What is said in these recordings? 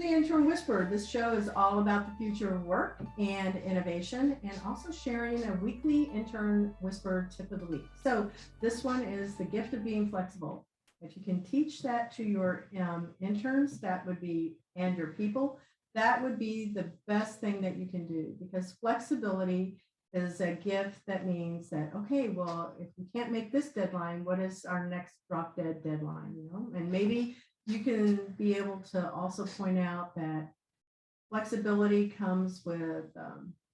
the Intern Whisper. This show is all about the future of work and innovation, and also sharing a weekly Intern Whisper tip of the week. So this one is the gift of being flexible. If you can teach that to your interns, that would be, and your people, that would be the best thing that you can do, because flexibility is a gift that means that, okay, well, if we can't make this deadline, what is our next drop dead deadline, And maybe you can be able to also point out that flexibility comes with,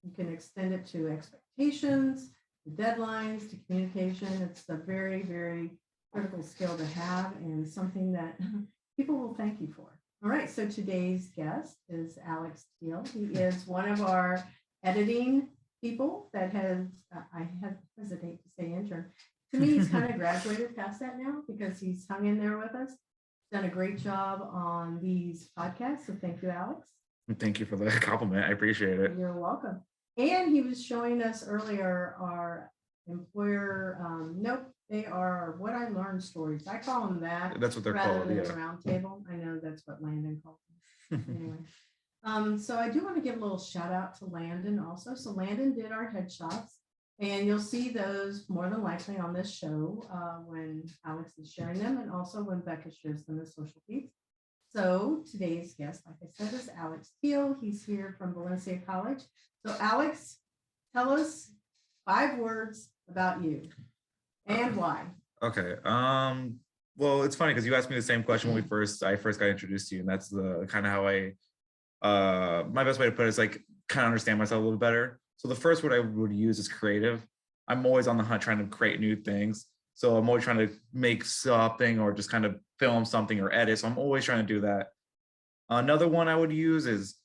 you can extend it to expectations, to deadlines, to communication. It's a very, very critical skill to have, and something that people will thank you for. All right, so today's guest is Alex Teal. He is one of our editing people that has, I hesitate to say intern. To me, he's kind of graduated past that now, because he's hung in there with us, done a great job on these podcasts. So thank you, Alex. Thank you for the compliment. I appreciate it. You're welcome. And he was showing us earlier our employer, they are what I learned stories. I call them that. That's what they're rather called. Than Yeah. a round table. I know that's what Landon calls them. Anyway. So I do want to give a little shout out to Landon also. So Landon did our headshots, and you'll see those more than likely on this show when Alex is sharing them, and also when Becca shares them as social feeds. So today's guest, like I said, is Alex Teal. He's here from Valencia College. So Alex, tell us 5 words about you and why. Okay. Well, it's funny because you asked me the same question when I first got introduced to you, and that's the kind of how my best way to put it is like kind of understand myself a little better. So the first word I would use is creative. I'm always on the hunt trying to create new things. So I'm always trying to make something or just kind of film something or edit. So I'm always trying to do that. Another one I would use is,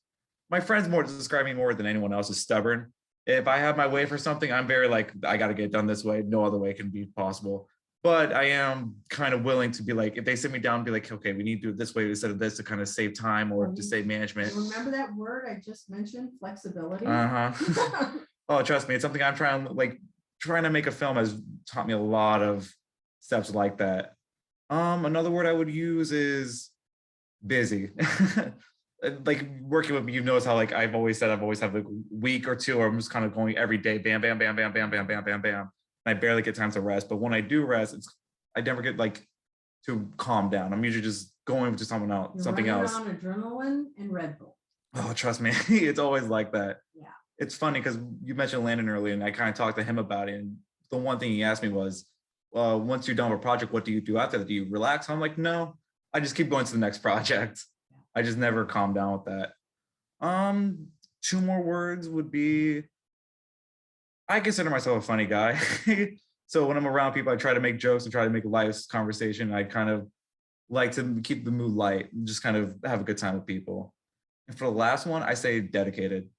my friends more describe me more than anyone else, is stubborn. If I have my way for something, I'm very like, I got to get it done this way. No other way can be possible. But I am kind of willing to be like, if they sit me down and be like, okay, we need to do it this way instead of this, to kind of save time or to save management. Remember that word I just mentioned, flexibility? Oh, trust me, it's something I'm trying to make a film has taught me a lot of steps like that. Another word I would use is busy. Like working with me, you notice how like I've always have like a week or two, or I'm just kind of going every day, bam, bam, bam, bam, bam, bam, bam, bam, bam. And I barely get time to rest. But when I do rest, I never get like to calm down. I'm usually just going to something else. You're something else. On adrenaline and Red Bull. Oh, trust me, it's always like that. Yeah. It's funny because you mentioned Landon earlier, and I kind of talked to him about it. And the one thing he asked me was, once you're done with a project, what do you do after that? Do you relax? I'm like, no, I just keep going to the next project. Yeah. I just never calm down with that. 2 more words would be, I consider myself a funny guy. So when I'm around people, I try to make jokes and try to make a light conversation. I kind of like to keep the mood light and just kind of have a good time with people. And for the last one, I say dedicated.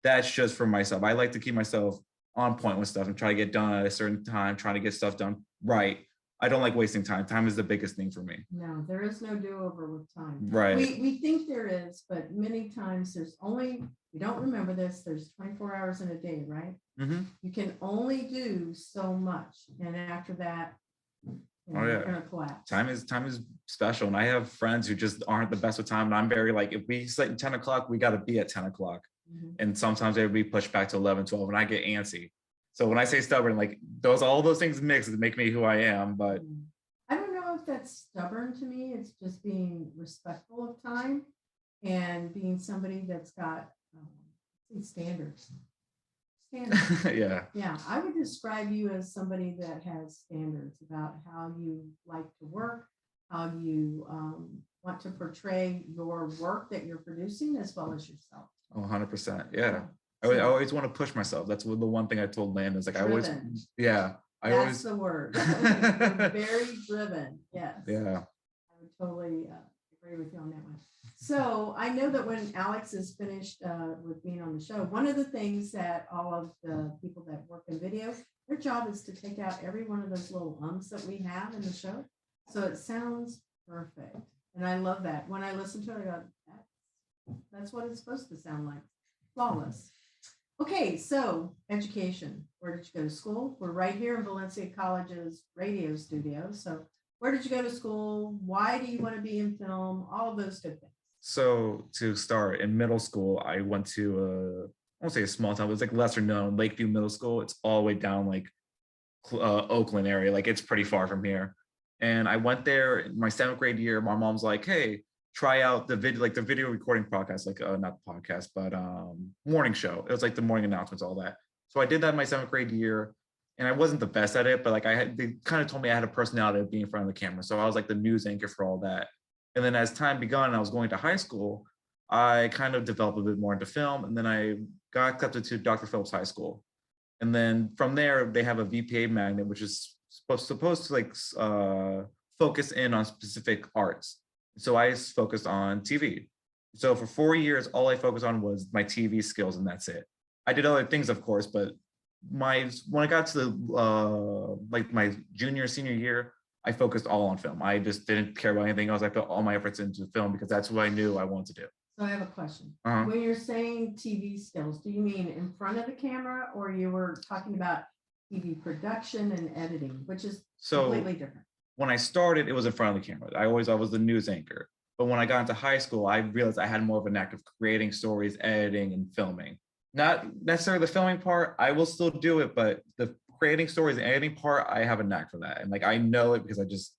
That's just for myself. I like to keep myself on point with stuff and try to get done at a certain time, trying to get stuff done right. I don't like wasting time. Time is the biggest thing for me. No, there is no do-over with time. Right. We think there is, but many times there's only, we don't remember this, there's 24 hours in a day, right? Mm-hmm. You can only do so much. And after that, you're gonna collapse. Time is special. And I have friends who just aren't the best with time. And I'm very like, if we set 10 o'clock, we got to be at 10 o'clock. Mm-hmm. And sometimes they would be pushed back to 11, 12, and I get antsy. So when I say stubborn, like all those things mix make me who I am. But I don't know if that's stubborn to me. It's just being respectful of time and being somebody that's got standards. Yeah. Yeah. I would describe you as somebody that has standards about how you like to work, how you want to portray your work that you're producing, as well as yourself. Oh, 100%. Yeah. I always want to push myself. That's the one thing I told Landon is like, driven. That's the word. Very driven. Yes. Yeah. I would totally agree with you on that one. So I know that when Alex is finished with being on the show, one of the things that all of the people that work in video, their job is to take out every one of those little that we have in the show. So it sounds perfect. And I love that. When I listen to it, I go, that's what it's supposed to sound like. Flawless. Okay, so education. Where did you go to school? We're right here in Valencia College's radio studio. So where did you go to school? Why do you want to be in film? All of those good things. So to start, in middle school, I went to I won't say a small town, but it's like lesser known, Lakeview Middle School. It's all the way down like Oakland area. Like it's pretty far from here. And I went there in my 7th grade year. My mom's like, "Hey, try out the video, like the video recording podcast, like not the podcast, but morning show." It was like the morning announcements, all that. So I did that in my 7th grade year, and I wasn't the best at it, but like they kind of told me I had a personality of being in front of the camera. So I was like the news anchor for all that. And then as time begun, and I was going to high school, I kind of developed a bit more into film, and then I got accepted to Dr. Phillips High School. And then from there, they have a VPA magnet, which is supposed to like focus in on specific arts. So I focused on TV. So for 4 years, all I focused on was my TV skills, and that's it. I did other things, of course, but when I got to like my junior, senior year, I focused all on film. I just didn't care about anything else. I put all my efforts into film because that's what I knew I wanted to do. So I have a question. Uh-huh. When you're saying TV skills, do you mean in front of the camera, or you were talking about TV production and editing, which is completely different? When I started, it was in front of the camera. I was the news anchor. But when I got into high school, I realized I had more of a knack of creating stories, editing, and filming. Not necessarily the filming part. I will still do it, but the creating stories and editing part, I have a knack for that. And like I know it because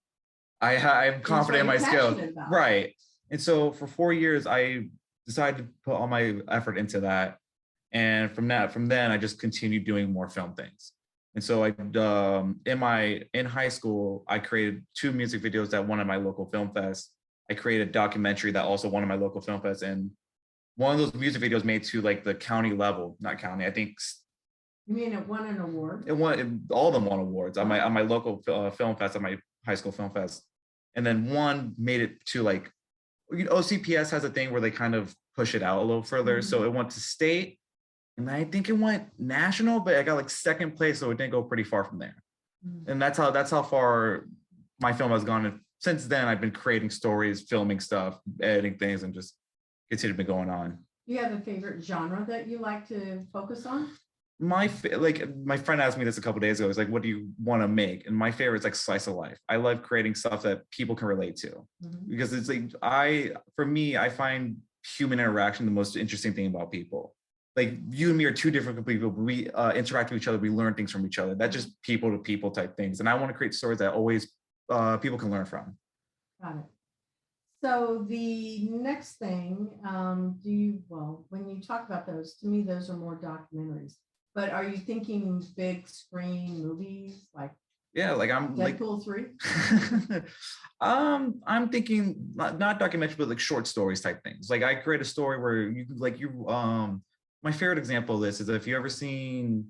I'm confident in my skills. Right. And so for 4 years, I decided to put all my effort into that. And from then, I just continued doing more film things. And so in high school, I created 2 music videos that won at my local film fest. I created a documentary that also won at my local film fest. And one of those music videos made to like the county level, not county, I think. You mean it won an award? All of them won awards on my local film fest, at my high school film fest. And then one made it to like, OCPS has a thing where they kind of push it out a little further. Mm-hmm. So it went to state, and I think it went national, but I got like 2nd place, so it didn't go pretty far from there. Mm-hmm. And that's how far my film has gone. And since then, I've been creating stories, filming stuff, editing things, and just continue to be going on. Do you have a favorite genre that you like to focus on? My friend asked me this a couple of days ago. He's like, "What do you want to make?" And my favorite is like slice of life. I love creating stuff that people can relate to, mm-hmm. because it's like I find human interaction the most interesting thing about people. Like you and me are 2 different people, but we interact with each other. We learn things from each other. That's just people to people type things. And I want to create stories that always people can learn from. Got it. So the next thing, when you talk about those, to me, those are more documentaries. But are you thinking big screen movies like? Yeah, like I'm Deadpool 3. I'm thinking not documentary, but like short stories type things. Like I create a story where my favorite example of this is if you ever seen,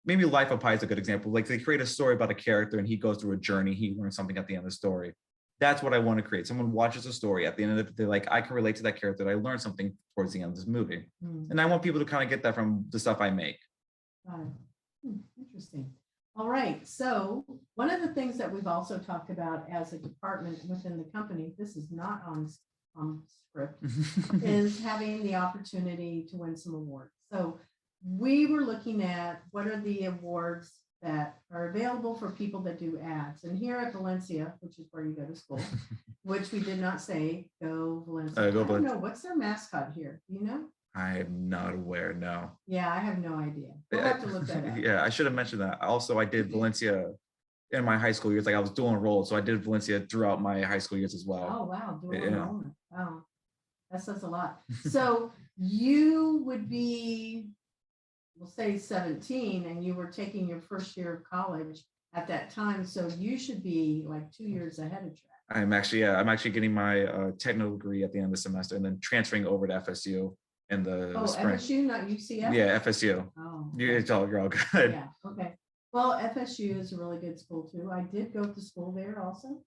maybe Life of Pi is a good example. Like they create a story about a character and he goes through a journey. He learns something at the end of the story. That's what I want to create. Someone watches a story at the end of it, they're like, I can relate to that character. I learned something towards the end of this movie. And I want people to kind of get that from the stuff I make. Got it. Interesting. All right. So one of the things that we've also talked about as a department within the company, this is not on script, is having the opportunity to win some awards. So we were looking at what are the awards that are available for people that do ads. And here at Valencia, which is where you go to school, which we did not say, go Valencia. I don't know. What's their mascot here? Do you know? I'm not aware, no. Yeah, I have no idea. We'll have to look that up. Yeah, I should have mentioned that. Also, I did Valencia in my high school years. Like I was dual enrolled, so I did Valencia throughout my high school years as well. Oh, wow. Dual enrollment. Wow. That says a lot. So you would be, we'll say 17, and you were taking your first year of college at that time. So you should be like 2 years ahead of track. I'm actually getting my technical degree at the end of the semester and then transferring over to FSU. In the spring. FSU, not UCF? Yeah, FSU. Oh, okay. You're all good. Yeah, okay. Well, FSU is a really good school too. I did go to school there also.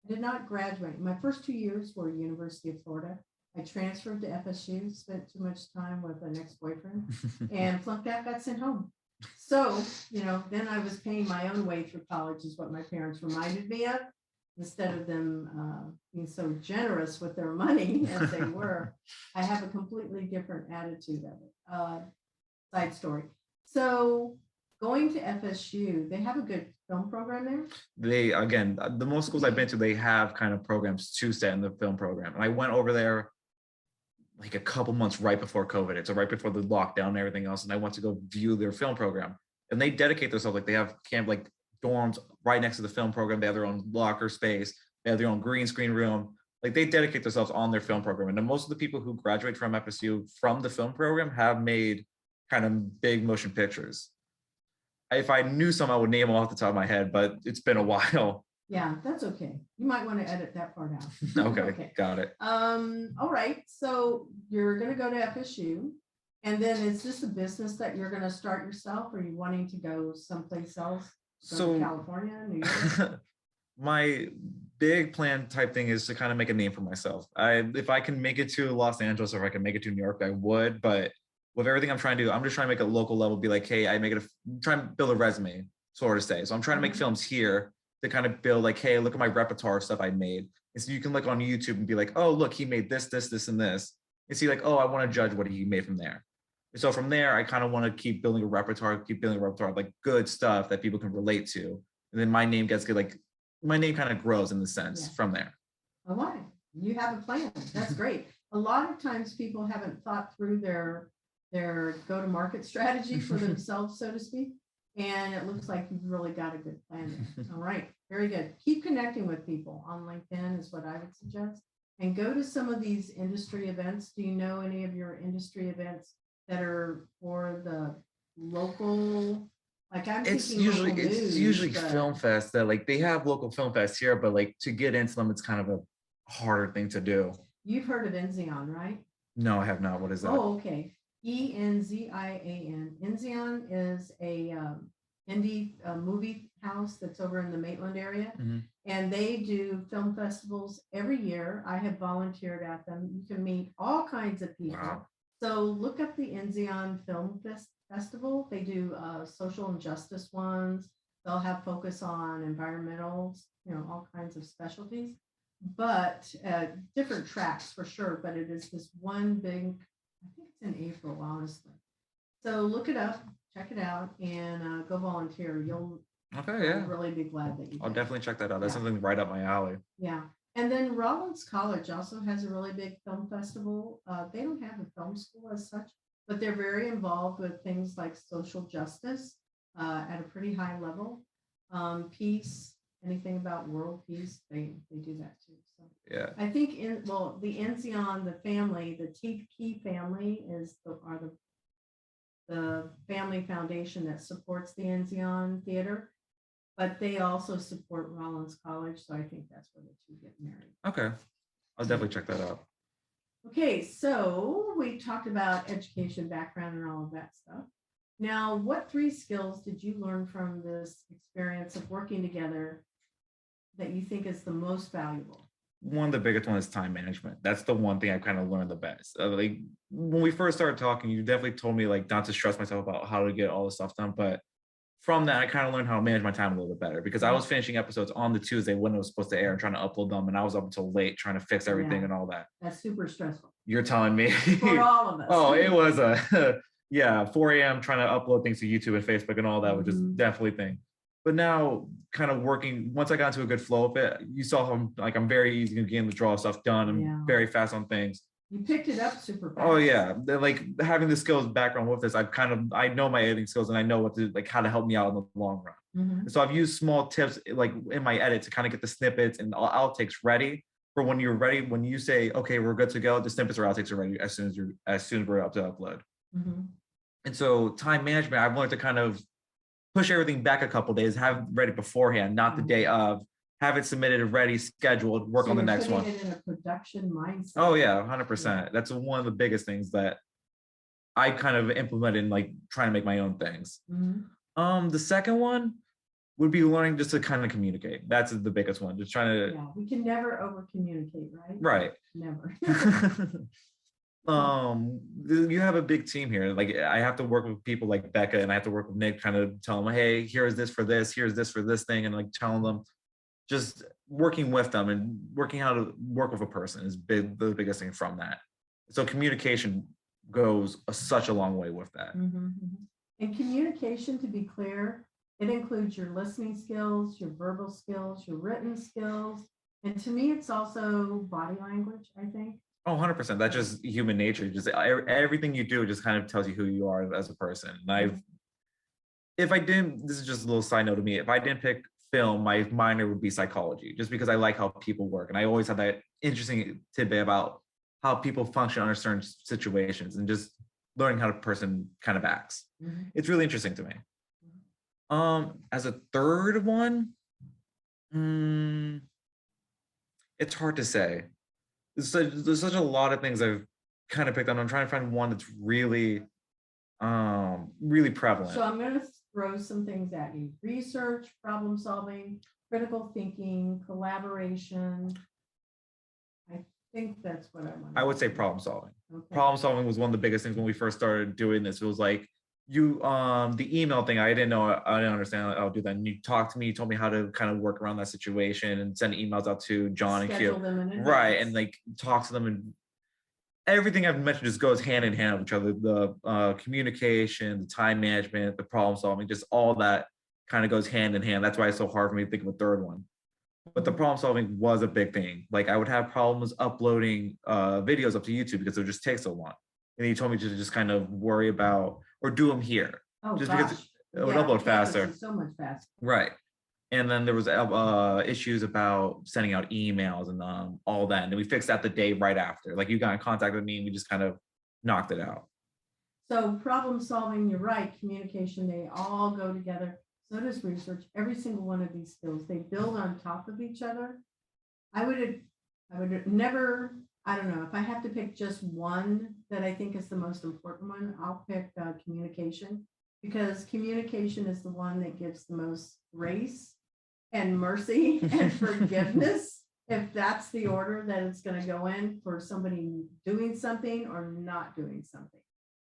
I did not graduate. My first 2 years were University of Florida. I transferred to FSU, spent too much time with an ex-boyfriend, and flunked out, got sent home. So, then I was paying my own way through college is what my parents reminded me of. Instead of them being so generous with their money as they were, I have a completely different attitude of it. Side story. So going to FSU, they have a good film program there? The most schools I've been to, they have kind of programs to set in the film program. And I went over there like a couple months right before COVID. It's right before the lockdown and everything else. And I went to go view their film program, and they dedicate themselves, like they have camp, like dorms right next to the film program. They have their own locker space. They have their own green screen room. Like they dedicate themselves on their film program. And then most of the people who graduate from FSU from the film program have made kind of big motion pictures. If I knew some, I would name them off the top of my head, but it's been a while. Yeah, that's okay. You might want to edit that part out. Okay, got it. All right. So you're going to go to FSU, and then is this a business that you're going to start yourself? Or are you wanting to go someplace else? Go to California, New York? My big plan type thing is to kind of make a name for myself. If I can make it to Los Angeles, or if I can make it to New York, I would. But with everything I'm trying to do, I'm just trying to make a local level, be like, hey, trying to build a resume, sort of say. So I'm trying to make films here to kind of build like, hey, look at my repertoire of stuff I made. And so you can look on YouTube and be like, oh, look, he made this, this, this, and this. And see like, oh, I want to judge what he made from there. And so from there, I kind of want to keep building a repertoire, of like good stuff that people can relate to. And then my name gets good, like my name kind of grows in the sense from there. All right. You have a plan. That's great. A lot of times people haven't thought through their go-to-market strategy for themselves, so to speak. And it looks like you've really got a good plan there. All right, very good. Keep connecting with people on LinkedIn is what I would suggest. And go to some of these industry events. Do you know any of your industry events that are for the local? Like it's usually film fest that like they have local film fests here, but like to get into them, it's kind of a harder thing to do. You've heard of Enzion, right? No, I have not. What is that? Oh, okay. Enzian. Enzion is a indie movie house that's over in the Maitland area, and they do film festivals every year. I have volunteered at them. You can meet all kinds of people. Wow. So look up the Enzion Film Festival. They do social injustice ones. They'll have focus on environmentals, all kinds of specialties, but different tracks for sure. But it is this one big, I think it's in April, honestly. So look it up, check it out, and go volunteer. You'll really be glad that you did. I'll definitely check that out. That's something right up my alley. Yeah. And then Rollins College also has a really big film festival. They don't have a film school as such, but they're very involved with things like social justice at a pretty high level. Peace, anything about world peace, they do that too. So yeah, I think the Enzion, the family, the Key family are the family foundation that supports the Enzion Theater, but they also support Rollins College. So I think that's where the two get married. Okay, I'll definitely check that out. Okay, so we talked about education background and all of that stuff. Now, what 3 skills did you learn from this experience of working together that you think is the most valuable? One of the biggest one is time management. That's the one thing I kind of learned the best. Like when we first started talking, you definitely told me like not to stress myself about how to get all this stuff done. But from that, I kind of learned how to manage my time a little bit better, because I was finishing episodes on the Tuesday when it was supposed to air and trying to upload them. And I was up until late trying to fix everything and all that. That's super stressful. You're telling me. For all of us. Oh, it was 4 a.m. trying to upload things to YouTube and Facebook and all that, which is definitely a thing. But now kind of working, once I got into a good flow of it, you saw how I'm very easy to get to draw stuff done and very fast on things. You picked it up super fast. Oh yeah. Like having the skills background with this, I know my editing skills and I know how to help me out in the long run. So I've used small tips like in my edit to kind of get the snippets and outtakes ready for when you're ready. When you say, okay, we're good to go, the snippets or outtakes are ready as soon as we're up to upload. And so time management, I've learned to kind of push everything back a couple days, have it ready beforehand, not the day of, have it submitted, ready, scheduled, work on the next one. It in a production mindset. Oh yeah, 100%. That's one of the biggest things that I kind of implemented in like trying to make my own things. The second one would be learning just to kind of communicate. That's the biggest one. Just trying to. Yeah, we can never over communicate, right? Right. Never. You have a big team here. Like I have to work with people like Becca, and I have to work with Nick, kind of tell them, hey, here's this for this, here's this for this thing, and like telling them, just working with them and working how to work with a person is the biggest thing from that. So communication goes such a long way with that. And communication, to be clear, it includes your listening skills, your verbal skills, your written skills, and to me, it's also body language, I think. Oh, 100%. That's just human nature. Just everything you do just kind of tells you who you are as a person. And if I didn't, this is just a little side note to me. If I didn't pick film, my minor would be psychology, just because I like how people work. And I always had that interesting tidbit about how people function under certain situations and just learning how a person kind of acts. It's really interesting to me. As a third one, it's hard to say. There's such a lot of things I've kind of picked on. I'm trying to find one that's really, really prevalent. So I'm going to throw some things at you: research, problem solving, critical thinking, collaboration. I think that's what I want. I would say problem solving. Okay. Problem solving was one of the biggest things when we first started doing this. It was like the email thing. I didn't know. I didn't understand. I'll do that. And you talked to me. You told me how to kind of work around that situation and send emails out to John and Q. Right, and like talk to them, and everything I've mentioned just goes hand in hand with each other. The communication, the time management, the problem solving, just all that kind of goes hand in hand. That's why it's so hard for me to think of a third one. But the problem solving was a big thing. Like I would have problems uploading videos up to YouTube because it would just take so long. And he told me to just kind of worry about or do them here. Oh, just gosh. because it would upload faster. So much faster. Right. And then there was issues about sending out emails and all that. And then we fixed that the day right after. Like you got in contact with me and we just kind of knocked it out. So problem solving, you're right. Communication, they all go together. So does research. Every single one of these skills, they build on top of each other. I would never, I don't know, if I have to pick just one that I think is the most important one, I'll pick communication, because communication is the one that gives the most grace and mercy and forgiveness, if that's the order that it's going to go in for somebody doing something or not doing something.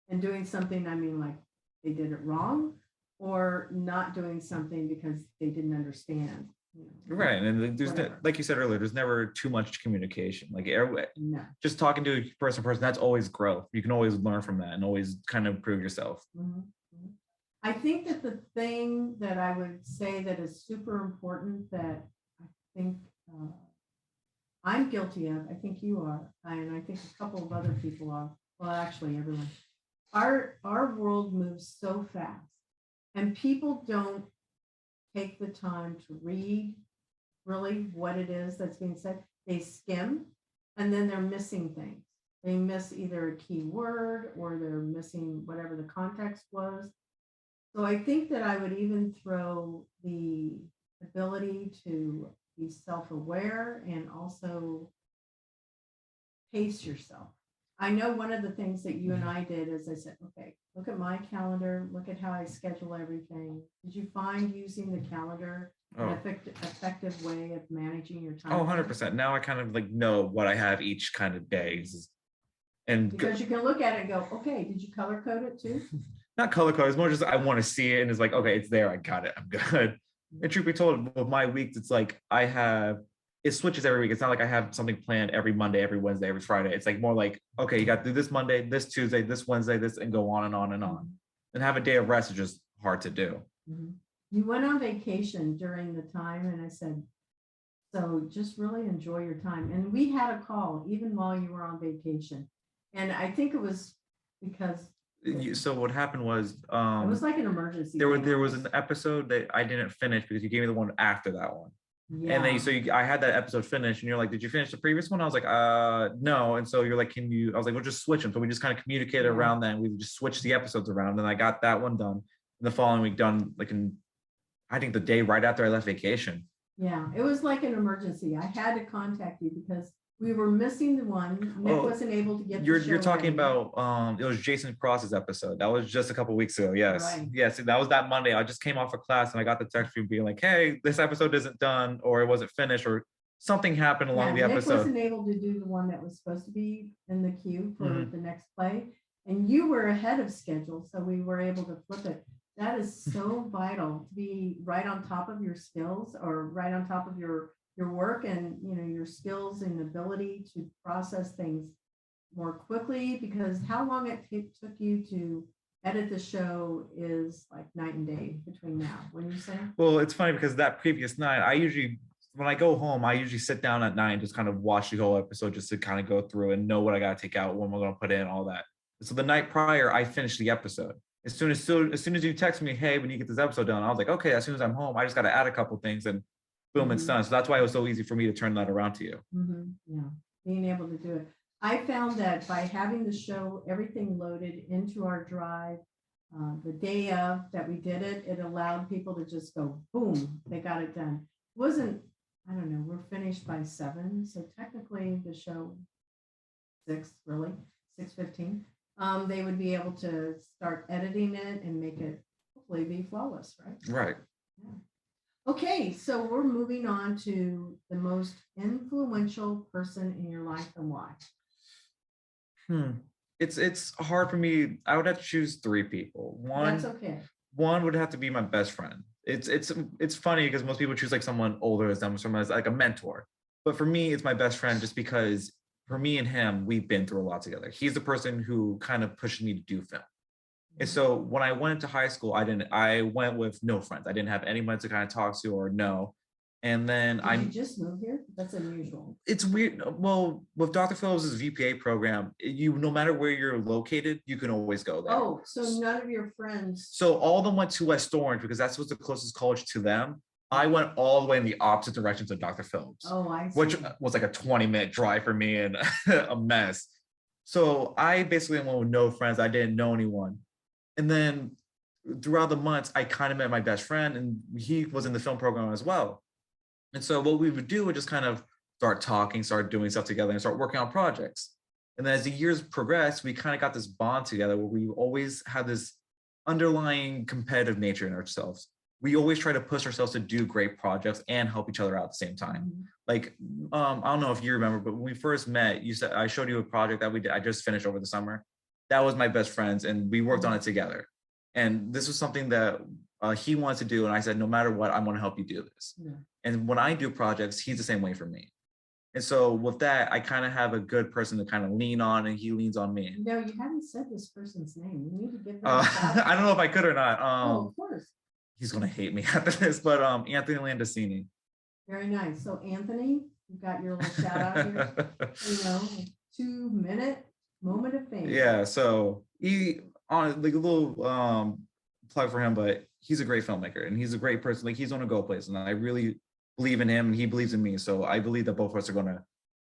And doing something, I mean, like they did it wrong, or not doing something because they didn't understand. Right. And there's like you said earlier, there's never too much communication. Like No. just talking to a person, that's always growth. You can always learn from that and always kind of improve yourself. I think that the thing that I would say that is super important that I think I'm guilty of, I think you are, and I think a couple of other people are, well, actually everyone. Our world moves so fast, and people don't take the time to read really what it is that's being said. They skim, and then they're missing things. They miss either a key word or they're missing whatever the context was. So I think that I would even throw the ability to be self-aware and also pace yourself. I know one of the things that you and I did is I said, okay, look at my calendar, look at how I schedule everything. Did you find using the calendar an effective way of managing your time? Oh, 100%. Now I kind of like know what I have each kind of day. And because you can look at it and go, okay, did you color code it too? Not color code, it's more just I want to see it and it's like, okay, it's there, I got it, I'm good. And truth be told, with my weeks, it's like it switches every week. It's not like I have something planned every Monday, every Wednesday, every Friday. It's like more like, okay, you got to do this Monday, this Tuesday, this Wednesday, this, and go on and on and on. And have a day of rest is just hard to do. You went on vacation during the time, and I said, so just really enjoy your time. And we had a call even while you were on vacation. And I think it was because so what happened was it was like an emergency. There was an episode that I didn't finish because you gave me the one after that one. Yeah. And then I had that episode finished, and you're like, did you finish the previous one? I was like, no. And so you're like, I was like, we'll just switch them. So we just kind of communicated around that, and we just switched the episodes around. And I got that one done. And the following week done, like I think the day right after I left vacation. Yeah, it was like an emergency. I had to contact you because we were missing the one. Nick wasn't able to get. You're talking about it was Jason Krauss's episode. That was just a couple weeks ago. Yes, right. Yes, that was that Monday. I just came off of class and I got the text from you being like, "Hey, this episode isn't done, or it wasn't finished, or something happened along the episode." Nick wasn't able to do the one that was supposed to be in the queue for the next play, and you were ahead of schedule, so we were able to flip it. That is so vital to be right on top of your skills, or right on top of your work, and your skills and ability to process things more quickly, because how long it took you to edit the show is like night and day between now. When you say, well, it's funny because that previous night I usually when I go home, I usually sit down at night and just kind of watch the whole episode just to kind of go through and know what I got to take out, what am I going to put in, all that. So the night prior, I finished the episode. As soon as you text me, hey, when you get this episode done, I was like, okay, as soon as I'm home, I just got to add a couple things and boom, it's done. So that's why it was so easy for me to turn that around to you. Yeah, being able to do it. I found that by having the show, everything loaded into our drive, the day of that we did it, it allowed people to just go, boom, they got it done. It wasn't, I don't know, we're finished by 7. So technically the show 6, really, 6:15. They would be able to start editing it and make it hopefully be flawless, right? Right. Yeah. Okay, so we're moving on to the most influential person in your life and why. It's hard for me. I would have to choose 3 people. That's okay. One would have to be my best friend. It's funny because most people choose like someone older as them, someone as like a mentor. But for me, it's my best friend just because for me and him, we've been through a lot together. He's the person who kind of pushed me to do film. And so when I went into high school, I went with no friends. I didn't have anyone to kind of talk to or know. And then you just moved here? That's unusual. It's weird. Well, with Dr. Phillips' VPA program, no matter where you're located, you can always go there. Oh, so none of your friends. So all of them went to West Orange because that's what's the closest college to them. I went all the way in the opposite direction to Dr. Phillips. Oh, I see. Which was like a 20-minute drive for me and a mess. So I basically went with no friends. I didn't know anyone. And then throughout the months, I kind of met my best friend and he was in the film program as well. And so what we would do would just kind of start talking, start doing stuff together and start working on projects. And then as the years progressed, we kind of got this bond together where we always had this underlying competitive nature in ourselves. We always try to push ourselves to do great projects and help each other out at the same time. Like, I don't know if you remember, but when we first met, you said, I showed you a project that I just finished over the summer. That was my best friend's and we worked on it together. And this was something that he wanted to do. And I said, no matter what, I'm going to help you do this. Yeah. And when I do projects, he's the same way for me. And so with that, I kind of have a good person to kind of lean on and he leans on me. No, you haven't said this person's name. You need to give that. I don't know if I could or not. Oh, of course. He's going to hate me after this, but Anthony Landacini. Very nice. So Anthony, you got your little shout out here. 2-minute moment of fame. Yeah. So he on like a little plug for him, but he's a great filmmaker and he's a great person. Like he's on a go place, and I really believe in him and he believes in me. So I believe that both of us are going to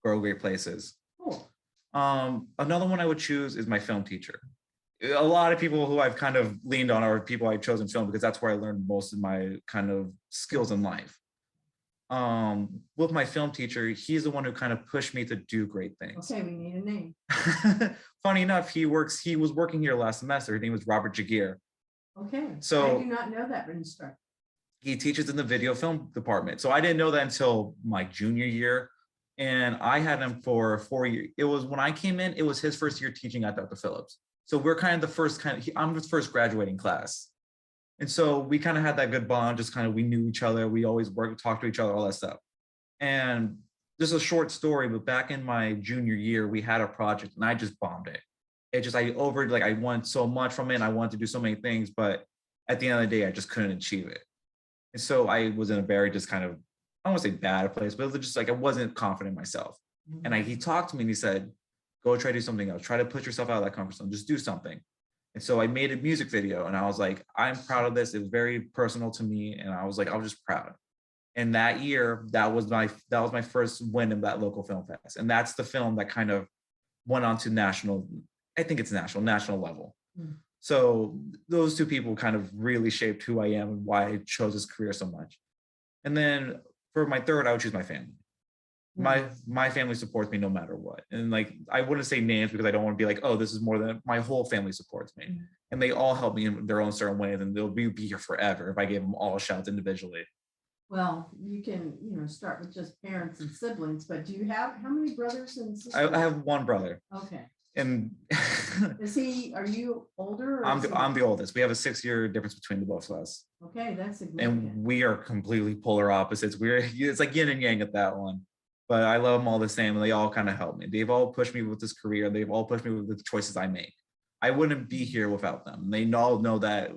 grow great places. Cool. Another one I would choose is my film teacher. A lot of people who I've kind of leaned on are people I've chosen film because that's where I learned most of my kind of skills in life. With my film teacher, he's the one who kind of pushed me to do great things. Okay, we need a name. Funny enough, he was working here last semester. His name was Robert Jagier. Okay, so I do not know that instructor. He teaches in the video film department. So I didn't know that until my junior year. And I had him for 4 years. It was when I came in, it was his first year teaching at Dr. Phillips. So we're kind of the first I'm the first graduating class. And so we kind of had that good bond, just kind of, we knew each other. We always talked to each other, all that stuff. And this is a short story, but back in my junior year, we had a project and I just bombed it. I wanted so much from it and I wanted to do so many things, but at the end of the day, I just couldn't achieve it. And so I was in a very just kind of, I don't want to say bad place, but it was just like, I wasn't confident in myself. Mm-hmm. And he talked to me and he said, go try to do something else. Try to put yourself out of that comfort zone. Just do something. And so I made a music video and I was like, I'm proud of this. It was very personal to me. And I was like, I was just proud. And that year, that was my first win in that local film fest. And that's the film that kind of went on to national, I think it's national level. Mm. So those two people kind of really shaped who I am and why I chose this career so much. And then for my third, I would choose my family. My family supports me no matter what. And like, I wouldn't say names because I don't want to be like, oh, this is more than my whole family supports me. Mm-hmm. And they all help me in their own certain ways and they'll be here forever if I gave them all shouts individually. Well, you can, start with just parents and siblings, but do you have, how many brothers and sisters? I have one brother. Okay. And are you older? Or I'm the oldest. We have a 6-year difference between the both of us. Okay, that's significant. And we are completely polar opposites. It's like yin and yang at that one. But I love them all the same, and they all kind of help me. They've all pushed me with this career. They've all pushed me with the choices I make. I wouldn't be here without them. They all know that,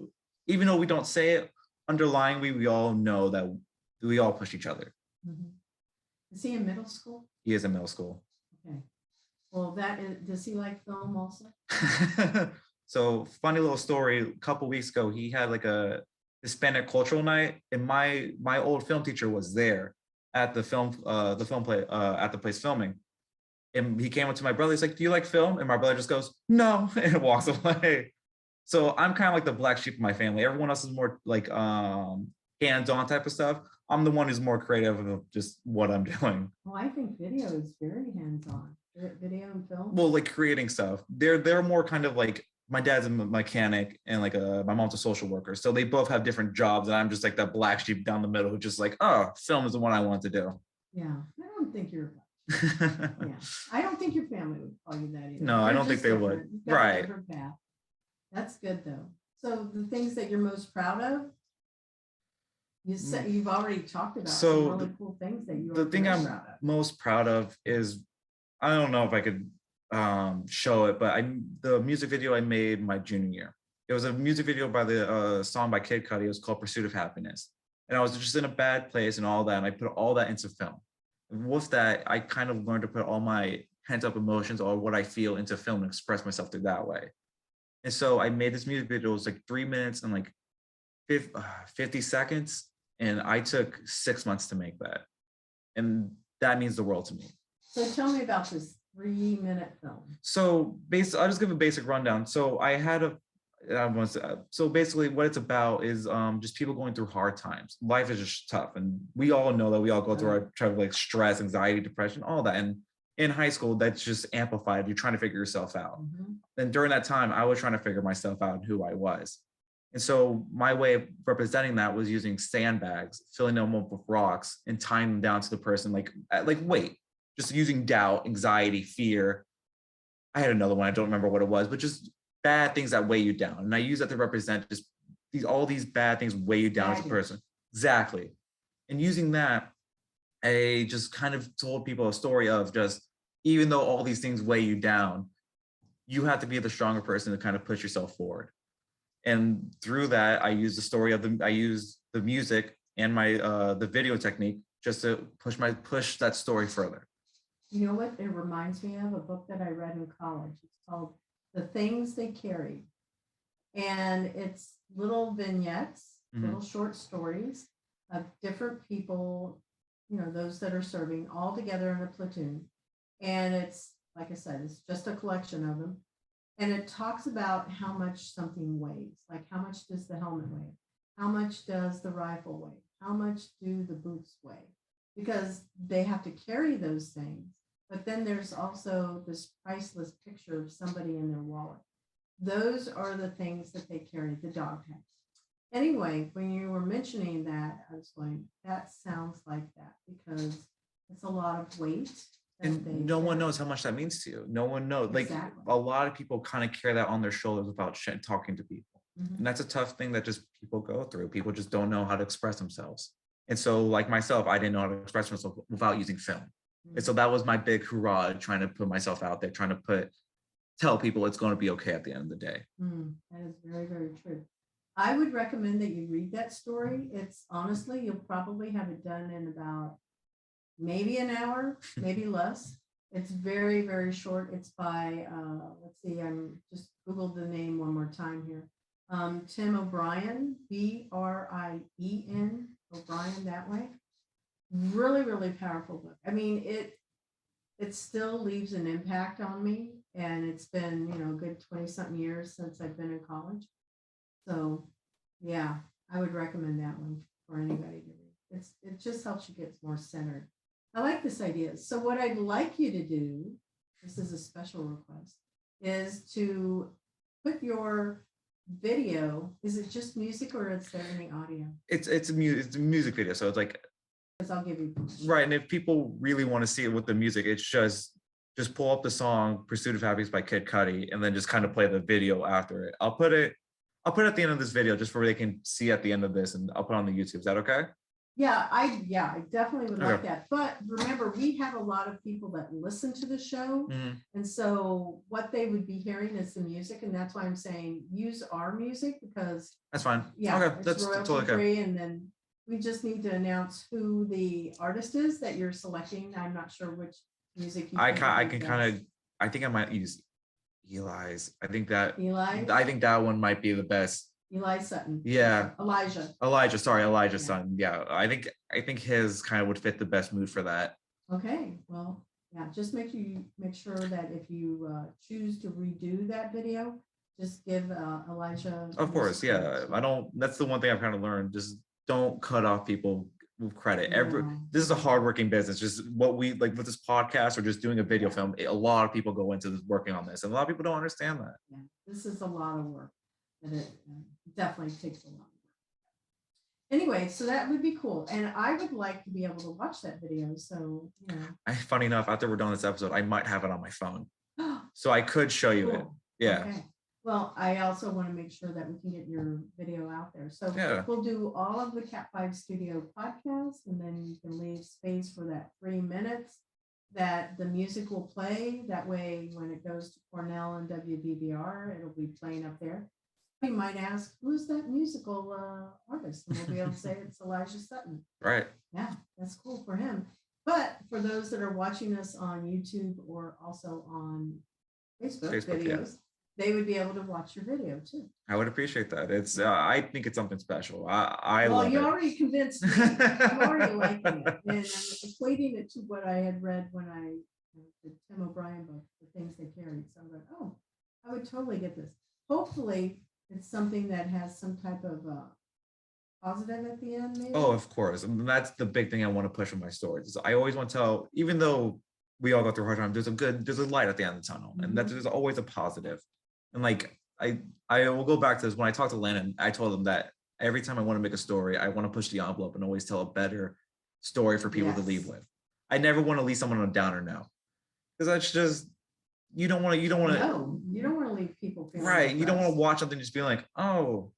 even though we don't say it, underlying we all know that we all push each other. Mm-hmm. Is he in middle school? He is in middle school. Okay. Well, does he like film also? So funny little story. A couple weeks ago, he had like a Hispanic cultural night, and my old film teacher was there at the film play at the place filming. And he came up to my brother. He's like, "Do you like film?" And my brother just goes, "No," and walks away. So I'm kind of like the black sheep of my family. Everyone else is more like hands-on type of stuff. I'm the one who's more creative of just what I'm doing. Well, I think video is very hands-on. Video and film. Well, like creating stuff. They're more kind of like, my dad's a mechanic and like my mom's a social worker. So they both have different jobs. And I'm just like that black sheep down the middle who just like, oh, film is the one I want to do. Yeah. I don't think you're yeah. I don't think your family would call you that either. No, I don't think they would. Right. That's good though. So the things that you're most proud of, you said you've already talked about some really cool things that you are. The thing I'm most proud of is, I don't know if I could show it, but the music video I made my junior year. It was a music video by the song by Kid Cudi. It was called Pursuit of Happiness. And I was just in a bad place and all that. And I put all that into film. And with that, I kind of learned to put all my pent up emotions or what I feel into film and express myself through that way. And so I made this music video. It was like 3 minutes and like 50 seconds. And I took 6 months to make that. And that means the world to me. So tell me about this 3-minute film. So I'll just give a basic rundown. So so basically what it's about is just people going through hard times. Life is just tough. And we all know that we all go through our type of like stress, anxiety, depression, all that. And in high school, that's just amplified. You're trying to figure yourself out. Mm-hmm. And during that time, I was trying to figure myself out and who I was. And so my way of representing that was using sandbags, filling them up with rocks and tying them down to the person like weight, just using doubt, anxiety, fear. I had another one, I don't remember what it was, but just bad things that weigh you down. And I use that to represent just all these bad things weigh you down as a person. Exactly. And using that, I just kind of told people a story of just, even though all these things weigh you down, you have to be the stronger person to kind of push yourself forward. And through that, I use the music and the video technique just to push that story further. You know what? It reminds me of a book that I read in college. It's called The Things They Carried. And it's little vignettes, little short stories of different people, those that are serving all together in a platoon. And it's, like I said, it's just a collection of them. And it talks about how much something weighs, like how much does the helmet weigh? How much does the rifle weigh? How much do the boots weigh? Because they have to carry those things. But then there's also this priceless picture of somebody in their wallet. Those are the things that they carry, the dog tags. Anyway, when you were mentioning that, I was going, that sounds like that because it's a lot of weight. And no one knows how much that means to you. No one knows. Exactly. Like a lot of people kind of carry that on their shoulders without talking to people. Mm-hmm. And that's a tough thing that just people go through. People just don't know how to express themselves. And so like myself, I didn't know how to express myself without using film. Mm-hmm. And so that was my big hurrah, trying to put myself out there, trying to tell people it's going to be okay at the end of the day. That is very, very true. I would recommend that you read that story. It's honestly, you'll probably have it done in about maybe an hour, maybe less. It's very, very short. It's by, let's see, I'm just Googled the name one more time here. Tim O'Brien, Brien, O'Brien, that way. Really, really powerful book. I mean, it still leaves an impact on me. And it's been, a good 20-something years since I've been in college. So, yeah, I would recommend that one for anybody to read. It just helps you get more centered. I like this idea. So what I'd like you to do, this is a special request, is to put your video, is it just music or is there any audio? It's a music video. So it's like, I'll give you. Right. And if people really want to see it with the music, it's just pull up the song Pursuit of Happiness by Kid Cudi and then just kind of play the video after it. I'll put it at the end of this video just for they can see at the end of this, and I'll put it on the YouTube. Is that okay? Yeah, I definitely would like that. But remember, we have a lot of people that listen to the show. Mm-hmm. And so what they would be hearing is the music. And that's why I'm saying use our music because that's fine. Yeah, okay. it's That's royalty totally okay. free. And then we just need to announce who the artist is that you're selecting. I'm not sure which music you I think can, I would be can kind of, best. I think I might use Eli's. I think that, Eli, I think that one might be the best. Eli Sutton. Yeah. Elijah. Elijah's Yeah. son. Yeah, I think his kind of would fit the best mood for that. Okay, well, yeah, just make sure that if you choose to redo that video, just give Elijah. Of course, yeah. I don't. That's the one thing I've kind of learned. Just don't cut off people with credit. This is a hardworking business. Just what we like with this podcast or just doing a video film. A lot of people go into this, working on this, and a lot of people don't understand that. Yeah, this is a lot of work, and it definitely takes a lot of work. Anyway, so that would be cool, and I would like to be able to watch that video. So, you know. Funny enough, after we're done this episode, I might have it on my phone, so I could show you it. Yeah. Okay. Well, I also want to make sure that we can get your video out there. So we'll do all of the Cat 5 Studio podcasts, and then you can leave space for that 3 minutes that the music will play. That way, when it goes to Cornell and WBBR, it'll be playing up there. We might ask, who's that musical artist? And we'll be able to say it's Elijah Sutton. Right. Yeah, that's cool for him. But for those that are watching us on YouTube or also on Facebook videos, they would be able to watch your video too. I would appreciate that. It's I think it's something special. I well, love you it. already convinced me. I'm already liking it, and I'm equating it to what I had read when I the Tim O'Brien book, The Things They Carried. So I'm like, oh, I would totally get this. Hopefully, it's something that has some type of positive at the end. Maybe. Oh, of course, and that's the big thing I want to push with my stories. I always want to tell, even though we all go through hard times, there's a light at the end of the tunnel, and that there's always a positive. And like I will go back to this when I talked to Landon. I told him that every time I want to make a story, I want to push the envelope and always tell a better story for people to leave with. I never want to leave someone on a downer note, because that's just you don't want to leave people feeling right. You don't want to watch something just being like, oh,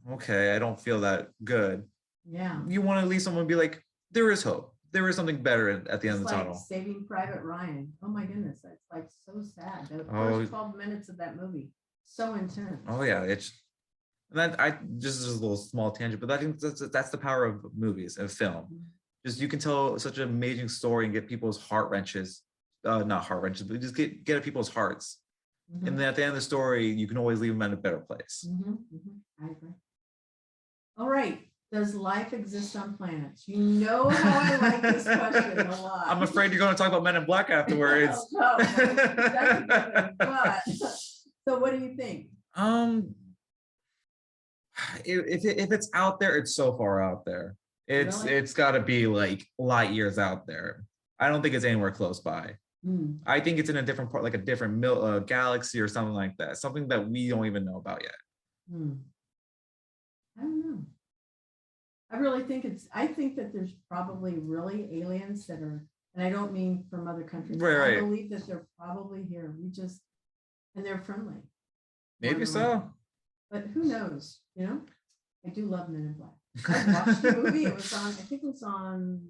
okay, I don't feel that good. Yeah. You want to leave someone be like, there is hope. There is something better at the end of the tunnel. Saving Private Ryan. Oh my goodness, that's like so sad. The first 12 minutes of that movie, so intense. Oh yeah, it's that I just a little small tangent, but I think that's the power of movies and film. Just you can tell such an amazing story and get people's heart wrenches, not heart wrenches, but just get at people's hearts. And then at the end of the story, you can always leave them in a better place. I agree. All right. Does life exist on planets? You know how I like this question a lot. I'm afraid you're going to talk about Men in Black afterwards. No, that's a good one. But so what do you think? If it's out there, it's so far out there. It's got to be like light years out there. I don't think it's anywhere close by. I think it's in a different part, like a different galaxy or something like that. Something that we don't even know about yet. I don't know. I really think I think that there's probably really aliens that are, and I don't mean from other countries. Right. I believe that they're probably here. And they're friendly. Maybe so. But who knows? You know, I do love Men in Black. I watched the movie. It was on, I think it was on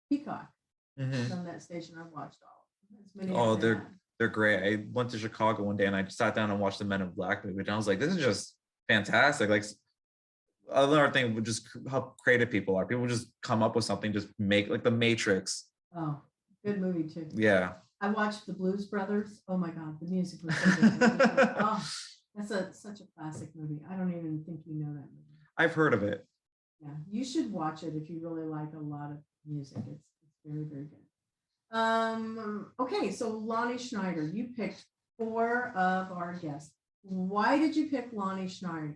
Peacock. It's on that station. I watched all. They're great. I went to Chicago one day and I sat down and watched the Men in Black movie, and I was like, this is just fantastic. Like, another thing would just how creative people are. People just come up with something, just make like The Matrix. Oh, good movie too. Yeah. I watched The Blues Brothers. Oh my God, the music was so good. Oh, that's such a classic movie. I don't even think you know that movie. I've heard of it. Yeah, you should watch it if you really like a lot of music. It's very, very good. Okay, so Lonnie Snyder, you picked 4 of our guests. Why did you pick Lonnie Snyder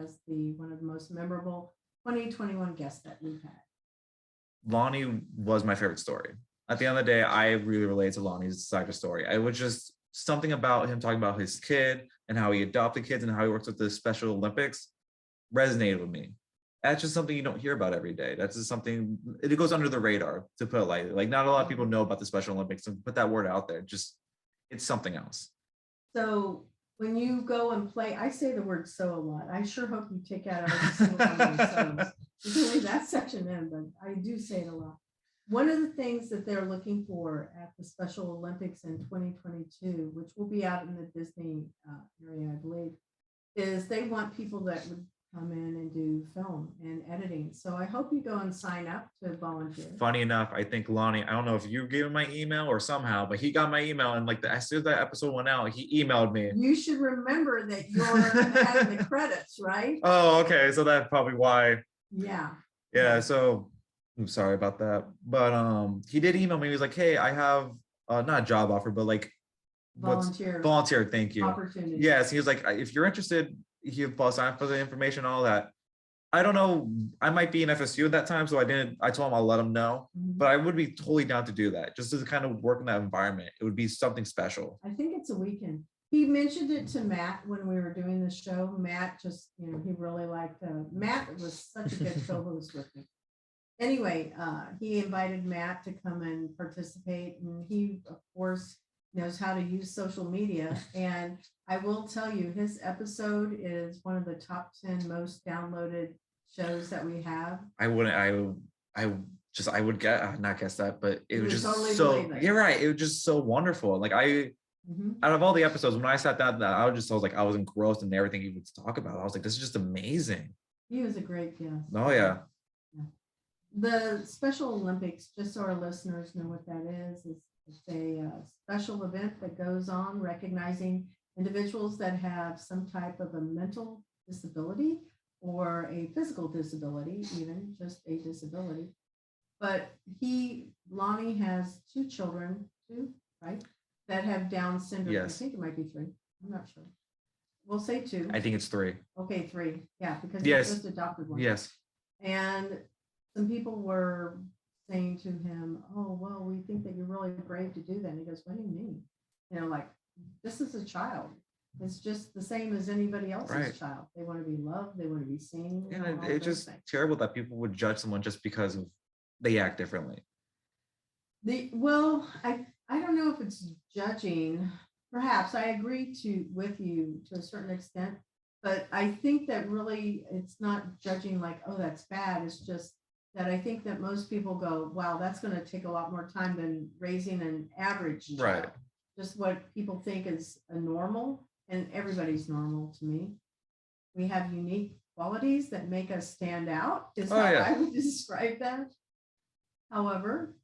as one of the most memorable 2021 guests that we've had? Lonnie was my favorite story. At the end of the day, I really relate to Lonnie's side of the story. It was just something about him talking about his kid and how he adopted kids and how he works with the Special Olympics resonated with me. That's just something you don't hear about every day. That's just something, it goes under the radar, to put it lightly. Like, not a lot of people know about the Special Olympics, and put that word out there. Just, it's something else. So when you go and play, I say the word "so" a lot. I sure hope you take out every single one of those so's. You can leave that section in, but I do say it a lot. One of the things that they're looking for at the Special Olympics in 2022, which will be out in the Disney area, I believe, is they want people that would come in and do film and editing. So I hope you go and sign up to volunteer. Funny enough, I think Lonnie, I don't know if you gave him my email or somehow, but he got my email, and like as soon as that episode went out, he emailed me. You should remember that you're having the credits, right? Oh, okay. So that's probably why. Yeah. Yeah. So I'm sorry about that. But he did email me. He was like, hey, I have not a job offer, but like volunteer, thank you. Opportunity. Yes. He was like, if you're interested, he'll sign up for the information, all that. I don't know. I might be in FSU at that time, so I told him I'll let him know. But I would be totally down to do that, just to kind of work in that environment. It would be something special. I think it's a weekend. He mentioned it to Matt when we were doing the show. Matt just, he really liked Matt was such a good co-host with me. Anyway, he invited Matt to come and participate, and he, of course, knows how to use social media. And I will tell you, his episode is one of the top 10 most downloaded shows that we have. I would not guess that, but it was just totally so, you're right. It was just so wonderful. Like out of all the episodes, when I sat down, I was engrossed in everything he would talk about. I was like, this is just amazing. He was a great guest. Oh yeah. The Special Olympics, just so our listeners know what that is it's a special event that goes on recognizing individuals that have some type of a mental disability or a physical disability, even just a disability. But Lonnie has two children, right, that have Down syndrome. Yes. I think it might be 3. I'm not sure. We'll say 2. I think it's 3. Okay, 3. Yeah, because yes. he just adopted one. Yes. And some people were saying to him, oh, well, we think that you're really brave to do that. And he goes, what do you mean? Like, this is a child. It's just the same as anybody else's child. They want to be loved. They want to be seen. Yeah, it's just terrible that people would judge someone just because they act differently. Well, I don't know if it's judging. Perhaps I agree with you to a certain extent, but I think that really it's not judging like, oh, that's bad. It's just that I think that most people go, wow, that's going to take a lot more time than raising an average child. Right. Just what people think is a normal, and everybody's normal to me. We have unique qualities that make us stand out, is how I would describe that. However,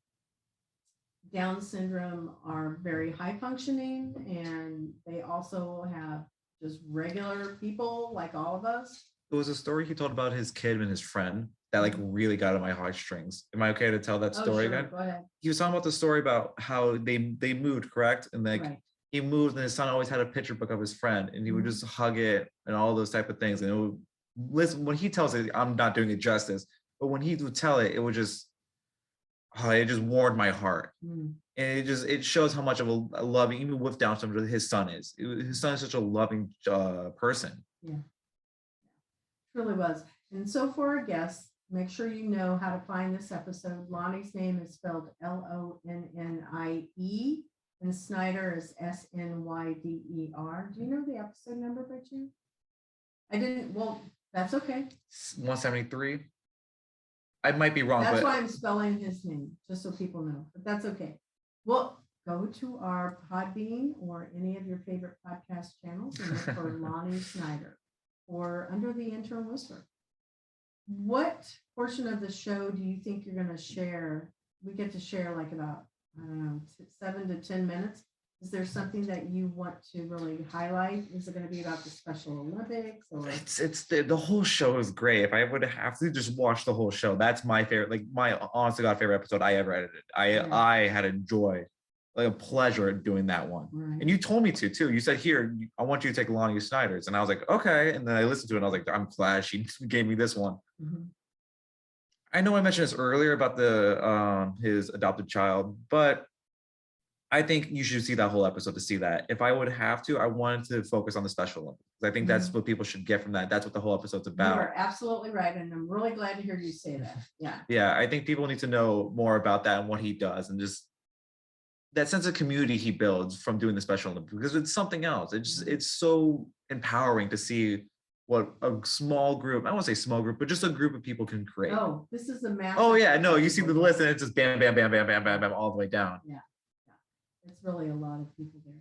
Down syndrome are very high functioning, and they also have just regular people like all of us. It was a story he told about his kid and his friend that really got on my heartstrings. Am I okay to tell that story again? Go ahead. He was talking about the story about how they moved, correct? And he moved, and his son always had a picture book of his friend, and he would just hug it and all those type of things. And it would listen when he tells it, I'm not doing it justice, but when he would tell it, it would just warmed my heart. And it shows how much of a loving, even with Down syndrome, his son is. His son is such a loving person. Yeah, truly was. And so for our guests, make sure you know how to find this episode. Lonnie's name is spelled Lonnie, and Snyder is Snyder. Do you know the episode number by chance? I didn't. Well, that's okay. 173. I might be wrong. That's why I'm spelling his name, just so people know. But that's okay. Well, go to our Podbean or any of your favorite podcast channels and look for Lonnie Snyder or under the Intern Whisper. What portion of the show do you think you're going to share? We get to share like about, I don't know, 7 to 10 minutes. Is there something that you want to really highlight? Is it going to be about the Special Olympics? Or it's the whole show is great. If I would have to just watch the whole show, that's my favorite, like my honest to God favorite episode I ever edited. I had a joy, like a pleasure doing that one. Right. And you told me to too. You said, here, I want you to take Lonnie Snyder's. And I was like, okay. And then I listened to it and I was like, I'm glad she gave me this one. I know I mentioned this earlier about the his adopted child, but I think you should see that whole episode to see that. If I would have to, I wanted to focus on the Special Olympics. I think that's what people should get from that. That's what the whole episode's about. You are absolutely right. And I'm really glad to hear you say that. Yeah. Yeah, I think people need to know more about that and what he does and just that sense of community he builds from doing the Special Olympics, because it's something else. It's so empowering to see what a small group, I won't say small group, but just a group of people can create. Oh, this is a massive. Oh yeah, no, you see the list and it's just bam, bam, bam, bam, bam, bam, bam, all the way down. Yeah. It's really a lot of people there.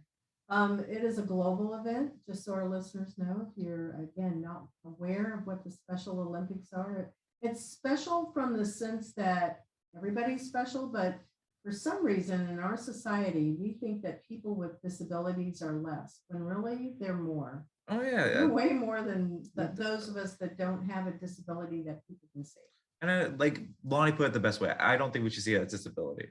It is a global event, just so our listeners know, if you're, again, not aware of what the Special Olympics are. It's special from the sense that everybody's special, but for some reason in our society, we think that people with disabilities are less, when really they're more. Oh They're yeah. way more than those of us that don't have a disability that people can see. And like Lonnie put it the best way. I don't think we should see it as disability.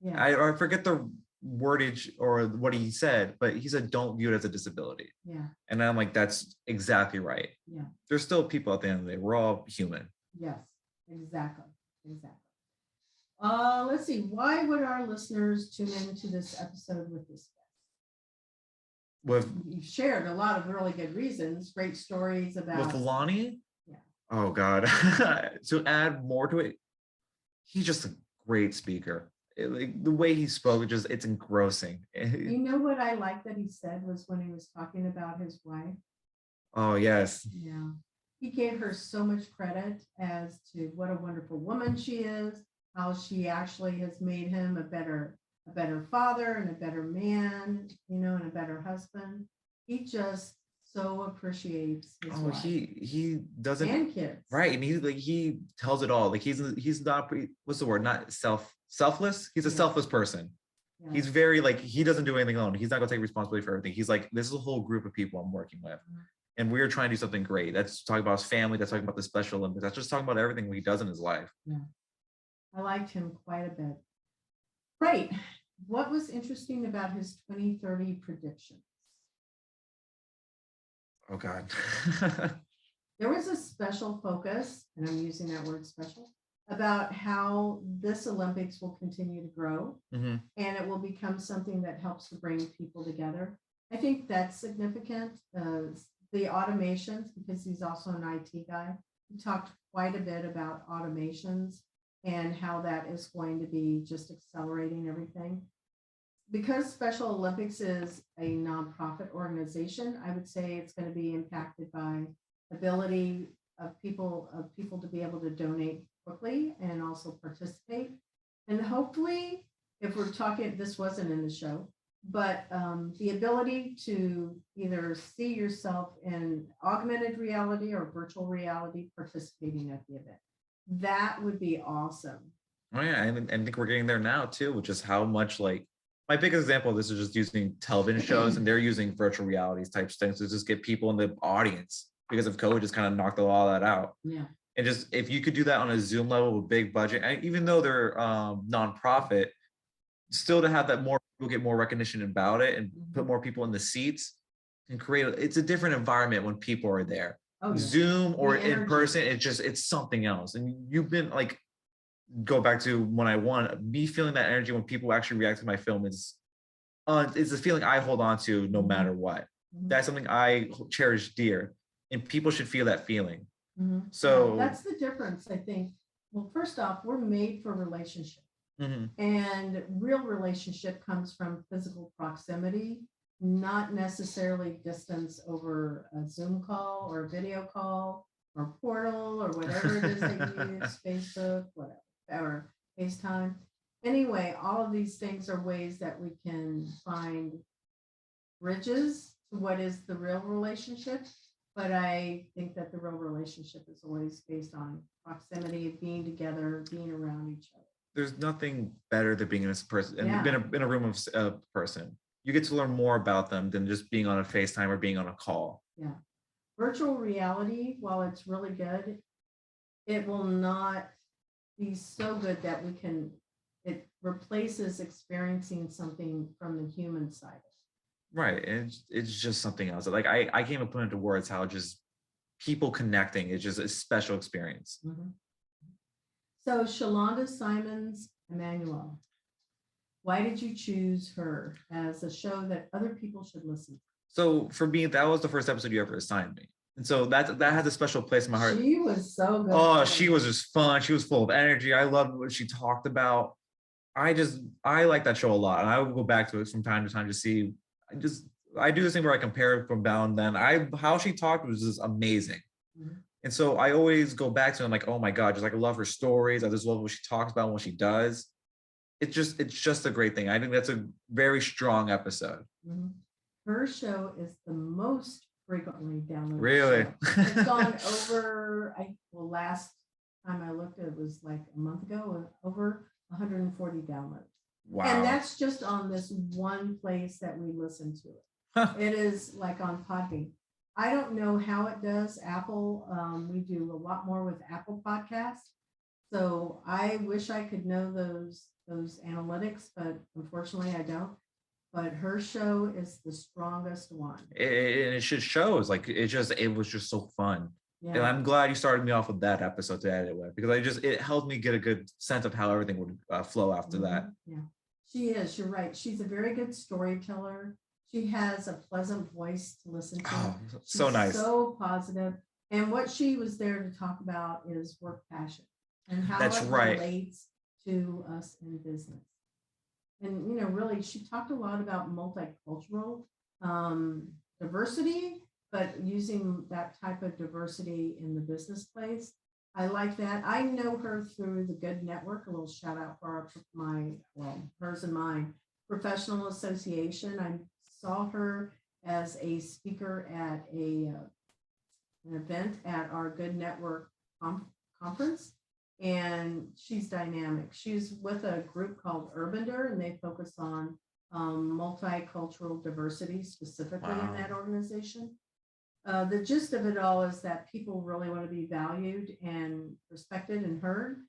Yeah. I forget the wordage or what he said, but he said don't view it as a disability. Yeah. And I'm like, that's exactly right. Yeah. There's still people at the end of the day. We're all human. Yes, exactly. Let's see. Why would our listeners tune into this episode with this guest? You've shared a lot of really good reasons, great stories about with Lonnie. Yeah. Oh God. To add more to it, he's just a great speaker. Like the way he spoke, it's engrossing. You know what I like that he said was when he was talking about his wife. Oh yes. Yeah. He gave her so much credit as to what a wonderful woman she is, how she actually has made him a better father and a better man, and a better husband. He just so appreciates his wife. He doesn't, and kids, right? And he tells it all. Like he's not what's the word? Not selfless. He's a selfless person. Yeah. He's very like he doesn't do anything alone. He's not gonna take responsibility for everything. He's like, this is a whole group of people I'm working with. And we're trying to do something great. That's talking about his family. That's talking about the Special Olympics. That's just talking about everything he does in his life. Yeah, I liked him quite a bit. Great. What was interesting about his 2030 predictions? Oh God. There was a special focus, and I'm using that word special, about how this Olympics will continue to grow, and it will become something that helps to bring people together. I think that's significant. The automations, because he's also an IT guy, he talked quite a bit about automations and how that is going to be just accelerating everything. Because Special Olympics is a nonprofit organization, I would say it's going to be impacted by ability of people to be able to donate quickly and also participate. And hopefully, if we're talking, this wasn't in the show, but the ability to either see yourself in augmented reality or virtual reality participating at the event. That would be awesome. Oh yeah, and I think we're getting there now too, which is how much like my biggest example of this is just using television shows, and they're using virtual realities type things to just get people in the audience because of COVID just kind of knocked all that out. Yeah. And just if you could do that on a Zoom level with big budget, and even though they're nonprofit, still to have that more people get more recognition about it and put more people in the seats and create it's a different environment when people are there. Oh, yeah. Zoom or in person, it's something else. And you've been like, go back to when I won, me feeling that energy when people actually react to my film is it's a feeling I hold on to no matter what. That's something I cherish dear, and people should feel that feeling. So yeah, that's the difference, I think. Well, first off, we're made for relationship. And real relationship comes from physical proximity, not necessarily distance over a Zoom call or a video call or portal or whatever it is they use, Facebook, whatever, or FaceTime. Anyway, all of these things are ways that we can find bridges to what is the real relationship. But I think that the real relationship is always based on proximity, being together, being around each other. There's nothing better than being in a person and in a room of a person. You get to learn more about them than just being on a FaceTime or being on a call. Yeah. Virtual reality, while it's really good, it will not be so good that it replaces experiencing something from the human side. Right. And it's just something else. Like I can't even put into words how just people connecting is just a special experience. So Xaulanda Simmonds-Emmanuel, why did you choose her as a show that other people should listen to? So for me, that was the first episode you ever assigned me. And so that has a special place in my heart. She was so good. Oh, she was just fun. She was full of energy. I loved what she talked about. I like that show a lot. And I will go back to it from time to time to see. I do this thing where I compare it from now and then. How she talked was just amazing. And so I always go back to it. I'm like, oh my God, just like I love her stories. I just love what she talks about and what she does. It's just a great thing. I think that's a very strong episode. her show is the most frequently downloaded. Really? Show. It's gone over, last time I looked, it was like a month ago, over 140 downloads. Wow. And that's just on this one place that we listen to it. Huh. It is like on Podbean. I don't know how it does Apple. We do a lot more with Apple Podcasts. So I wish I could know those analytics, but unfortunately I don't. But her show is the strongest one. It just shows like it was just so fun. Yeah. And I'm glad you started me off with that episode to edit with, because it helped me get a good sense of how everything would flow after that. Yeah, she is. You're right. She's a very good storyteller. She has a pleasant voice to listen to. Oh, so nice. So positive. And what she was there to talk about is work passion and how That's it right. relates to us in business. And, you know, really, she talked a lot about multicultural diversity, but using that type of diversity in the business place. I like that. I know her through the Good Network. A little shout out for hers and mine professional association. I saw her as a speaker at an event at our Good Network conference. And she's dynamic. She's with a group called Urbander, and they focus on multicultural diversity specifically in that organization. The gist of it all is that people really want to be valued and respected and heard.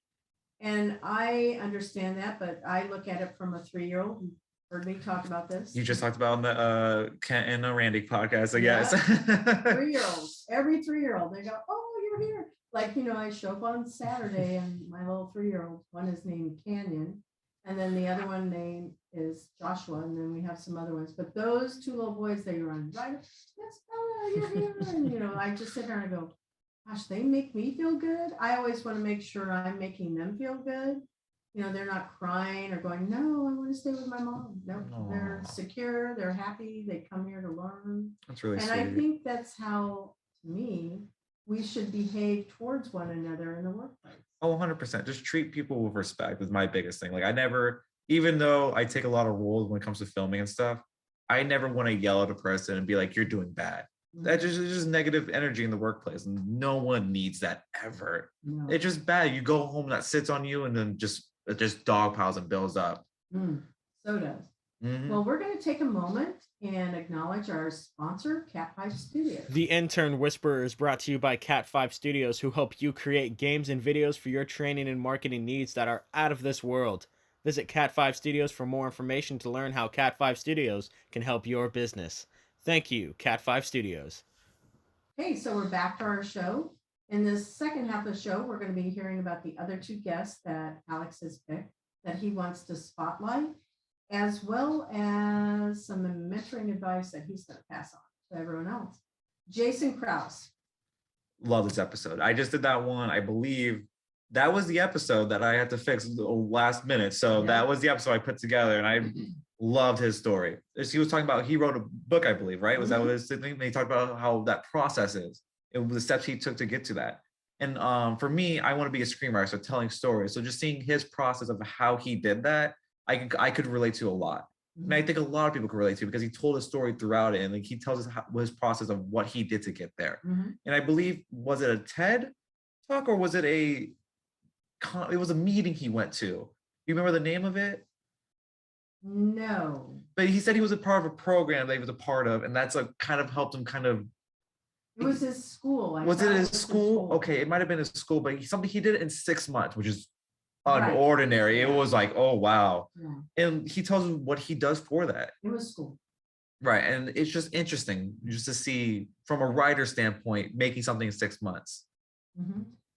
And I understand that, but I look at it from a 3-year-old. You heard me talk about this. You just talked about on the Kent and Randy podcast, I guess. 3-year-olds, every 3-year-old, they go, "Oh, you're here." Like, you know, I show up on Saturday and my little 3-year-old, one is named Canyon, and then the other one name is Joshua, and then we have some other ones. But those 2 little boys, they run right, "Yes, Bella, you're here." And, you know, I just sit there and I go, gosh, they make me feel good. I always want to make sure I'm making them feel good. You know, they're not crying or going, "No, I want to stay with my mom." No, they're secure, they're happy, they come here to learn. That's really sweet. And I think that's how, to me, we should behave towards one another in the workplace. Oh, 100%. Just treat people with respect is my biggest thing. Like, I never, even though I take a lot of roles when it comes to filming and stuff, I never want to yell at a person and be like, "You're doing bad." That just negative energy in the workplace, and no one needs that ever. No. It's just bad. You go home, that sits on you, and then just dog piles and builds up. So does. Mm-hmm. Well, we're going to take a moment and acknowledge our sponsor, Cat 5 Studios. The Intern Whisperer is brought to you by Cat 5 Studios, who help you create games and videos for your training and marketing needs that are out of this world. Visit Cat 5 Studios for more information to learn how Cat 5 Studios can help your business. Thank you, Cat 5 Studios. Okay, so we're back to our show. In this second half of the show, we're going to be hearing about the other 2 guests that Alex has picked that he wants to spotlight, as well as some mentoring advice that he's going to pass on to everyone else. Jason Krauss. Love this episode. I just did that one. I believe that was the episode that I had to fix the last minute. So that was the episode I put together, and I loved his story. He was talking about, he wrote a book, I believe, right? Was that what his thing? He talked about how that process is. It was the steps he took to get to that. And for me, I want to be a screenwriter, so telling stories. So just seeing his process of how he did that, I could relate to a lot. And I think a lot of people could relate to, because he told a story throughout it, and like he tells us his process of what he did to get there. And I believe, was it a TED talk, or was it it was a meeting he went to? You remember the name of it? No. But he said he was a part of a program that he was a part of, and that's like kind of helped him kind of. It was his school. Was it his school? Okay, it might have been his school, but he did it in 6 months, which is unordinary. It was like, oh wow. And he tells us what he does for that. It was school. Right. And it's just interesting just to see from a writer standpoint, making something in 6 months.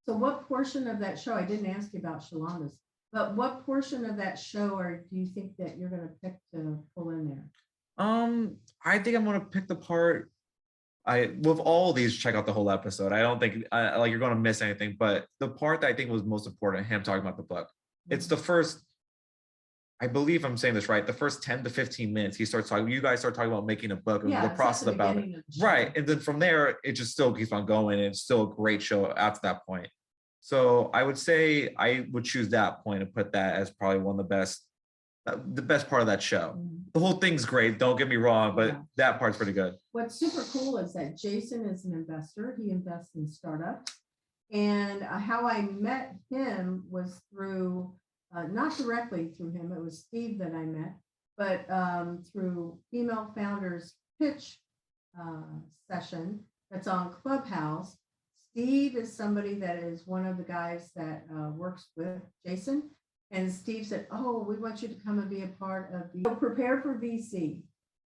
So what portion of that show, I didn't ask you about Xaulanda's, but what portion of that show do you think that you're going to pick to pull in there? I think I'm going to pick the part. With all these, check out the whole episode. I don't think like you're going to miss anything, but the part that I think was most important, him talking about the book, it's the first, I believe I'm saying this right, the first 10 to 15 minutes, you guys start talking about making a book and the process about it. Right. And then from there, it just still keeps on going, and it's still a great show after that point. So I would say I would choose that point and put that as probably one of the best the best part of that show. Mhm. The whole thing's great. Don't get me wrong, but Yeah. that part's pretty good. What's super cool is that Jason is an investor. He invests in startups. And how I met him was through, not directly through him, it was Steve that I met, but through Female Founders Pitch session that's on Clubhouse. Steve is somebody that is one of the guys that works with Jason. And Steve said, oh, we want you to come and be a part of the Prepare for VC.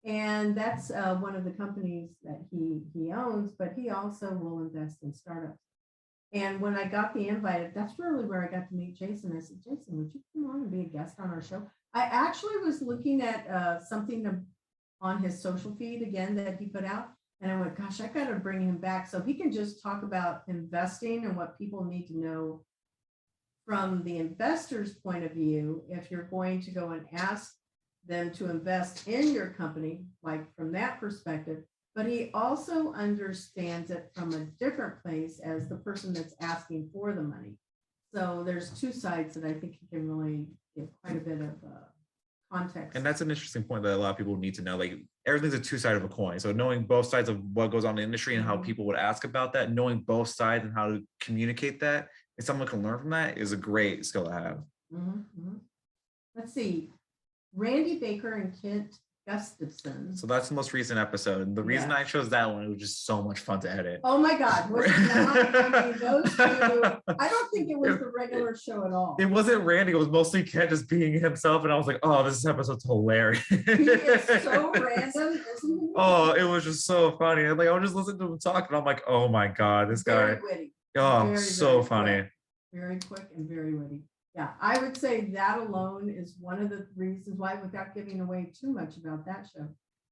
And that's one of the companies that he owns, but he also will invest in startups. And when I got the invite, that's really where I got to meet Jason. I said, Jason, would you come on and be a guest on our show? I actually was looking at something on his social feed again that he put out. And I went, gosh, I got to bring him back so he can just talk about investing and what people need to know from the investor's point of view. If you're going to go and ask them to invest in your company, like from that perspective, but he also understands it from a different place as the person that's asking for the money. So there's two sides that I think he can really give quite a bit of context. And that's an interesting point that a lot of people need to know. Like everything's a two-sided of a coin. So knowing both sides of what goes on in the industry and how people would ask about that, knowing both sides and how to communicate that, if someone can learn from that, is a great skill to have. Let's see. Randy Baker and Kent Gustavson. So that's the most recent episode. The reason I chose that one, it was just so much fun to edit. Oh my God. Was it not? I mean, those two, I don't think it was the regular show at all. It wasn't Randy, it was mostly Kent just being himself. And I was like, oh, this episode's hilarious. He is so random, isn't he? Oh, it was just so funny. And like I was just listening to him talk and I'm like, oh my God, this guy. Very witty. Oh, very, so very funny. Quick. Very quick and very witty. Yeah, I would say that alone is one of the reasons why, without giving away too much about that show,